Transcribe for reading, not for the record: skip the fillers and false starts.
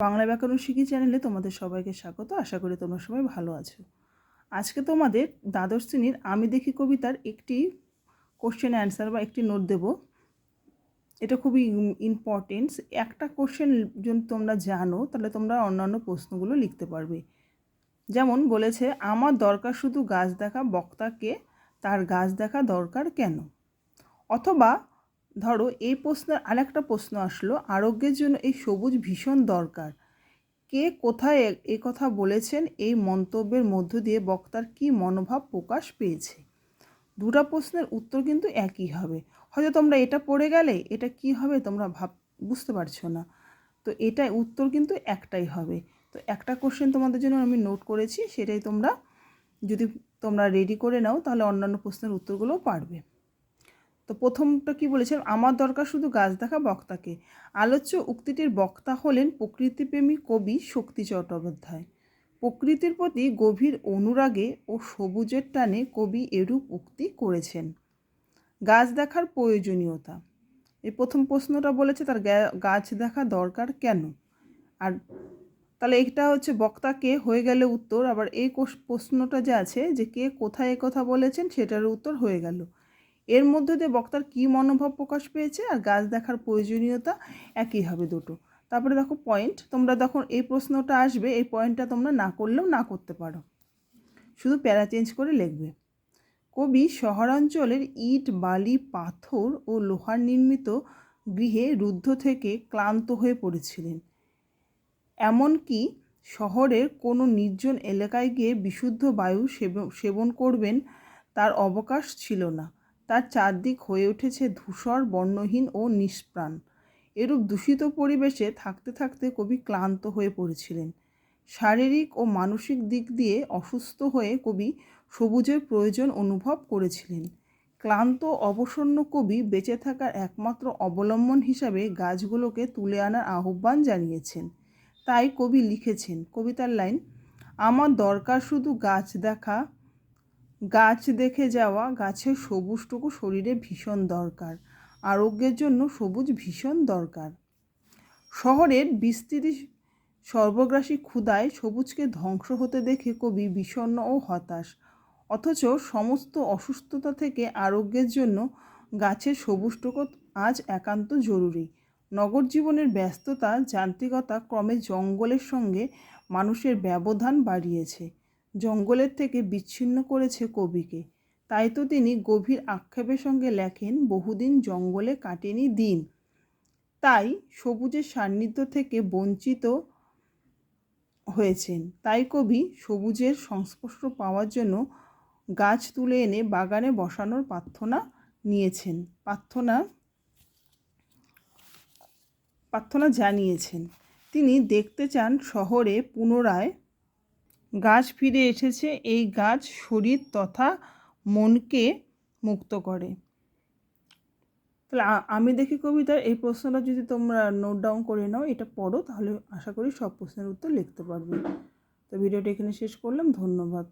বাংলা ব্যাকরণ শিখি চ্যানেলে তোমাদের সবাইকে স্বাগত। আশা করি তোমরা সবাই ভালো আছো। আজকে তোমাদের দ্বাদশ শ্রেণীর আমি দেখি কবিতার একটি কোশ্চেন অ্যান্সার বা একটি নোট দেব। এটা খুবই ইম্পর্টেন্স। একটা কোশ্চেন যদি তোমরা জানো তাহলে তোমরা অন্যান্য প্রশ্নগুলো লিখতে পারবে। যেমন বলেছে, আমার দরকার শুধু গাছ দেখা, বক্তাকে তার গাছ দেখা দরকার কেন? অথবা ধরো এই প্রশ্নের আরেকটা প্রশ্ন আসলো, আরোগ্যের জন্য এই সবুজ ভীষণ দরকার। কে কোথায় এ কথা বলেছেন? এই মন্তব্যের মধ্য দিয়ে বক্তার কী মনোভাব প্রকাশ পেয়েছে? দুটো প্রশ্নের উত্তর কিন্তু একই হবে। হয়তো তোমরা এটা পড়ে গেলে এটা কি হবে তোমরা বুঝতে পারছো না, তো এটাই উত্তর কিন্তু একটাই হবে। তো একটা কোশ্চেন তোমাদের জন্য আমি নোট করেছি, সেটাই তোমরা যদি তোমরা রেডি করে নাও তাহলে অন্যান্য প্রশ্নের উত্তরগুলোও পারবে। তো প্রথমটা কি বলেছেন, আমার দরকার শুধু গাছ দেখা বক্তাকে। আলোচ্য উক্তিটির বক্তা হলেন প্রকৃতিপ্রেমী কবি শক্তি চট্টোপাধ্যায়। প্রকৃতির প্রতি গভীর অনুরাগে ও সবুজের টানে কবি এরূপ উক্তি করেছেন। গাছ দেখার প্রয়োজনীয়তা, এই প্রথম প্রশ্নটা বলেছে তার গাছ দেখা দরকার কেন। আর তাহলে এটা হচ্ছে বক্তা কে হয়ে গেলে উত্তর। আবার এই প্রশ্নটা যে আছে যে কে কোথায় কথা বলেছেন সেটার উত্তর হয়ে গেল। এর মধ্যে দিয়ে বক্তার কী মনোভাব প্রকাশ পেয়েছে আর গাছ দেখার প্রয়োজনীয়তা একই হবে দুটো। তারপরে দেখো পয়েন্ট, তোমরা যখন এই প্রশ্নটা আসবে এই পয়েন্টটা তোমরা না করলেও না করতে পারো, শুধু প্যারা চেঞ্জ করে লিখবে। কবি শহরাঞ্চলের ইট, বালি, পাথর ও লোহার নির্মিত গৃহে রুদ্ধ থেকে ক্লান্ত হয়ে পড়েছিলেন। এমনকি শহরের কোনো নির্জন এলাকায় গিয়ে বিশুদ্ধ বায়ু সেবন করবেন তার অবকাশ ছিল না। তার চারদিক হয়ে উঠেছে ধূসর, বর্ণহীন ও নিষ্প্রাণ। এরূপ দূষিত পরিবেশে থাকতে থাকতে কবি ক্লান্ত হয়ে পড়েছিলেন। শারীরিক ও মানসিক দিক দিয়ে অসুস্থ হয়ে কবি সবুজের প্রয়োজন অনুভব করেছিলেন। ক্লান্ত অবসন্ন কবি বেঁচে থাকার একমাত্র অবলম্বন হিসাবে গাছগুলোকে তুলে আনার আহ্বান জানিয়েছেন। তাই কবি লিখেছেন কবিতার লাইন, আমার দরকার শুধু গাছ দেখা, গাছ দেখে যাওয়া, গাছের সবুজটুকু শরীরে ভীষণ দরকার, আরোগ্যের জন্য সবুজ ভীষণ দরকার। শহরের বিস্তৃতি সর্বগ্রাসী ক্ষুধায় সবুজকে ধ্বংস হতে দেখে কবি বিষণ্ণ ও হতাশ। অথচ সমস্ত অসুস্থতা থেকে আরোগ্যের জন্য গাছের সবুজটুকু আজ একান্ত জরুরি। নগর জীবনের ব্যস্ততা, যান্ত্রিকতা ক্রমে জঙ্গলের সঙ্গে মানুষের ব্যবধান বাড়িয়েছে, জঙ্গলের থেকে বিচ্ছিন্ন করেছে কবিকে। তাই তো তিনি গভীর আক্ষেপের সঙ্গে লেখেন, বহুদিন জঙ্গলে কাটেনি দিন। তাই সবুজের সান্নিধ্য থেকে বঞ্চিত হয়েছেন। তাই কবি সবুজের সংস্পর্শ পাওয়ার জন্য গাছ তুলে এনে বাগানে বসানোর প্রার্থনা নিয়েছেন, প্রার্থনা জানিয়েছেন। তিনি দেখতে চান শহরে পুনরায় গাছ ফিরে এসেছে, এই গাছ শরীর তথা মনকে মুক্ত করে। তাহলে আমি দেখি কবিতার এই প্রশ্নটা যদি তোমরা নোট ডাউন করে নাও, এটা পড়ো, তাহলে আশা করি সব প্রশ্নের উত্তর লিখতে পারবে। তো ভিডিওটা এখানে শেষ করলাম, ধন্যবাদ।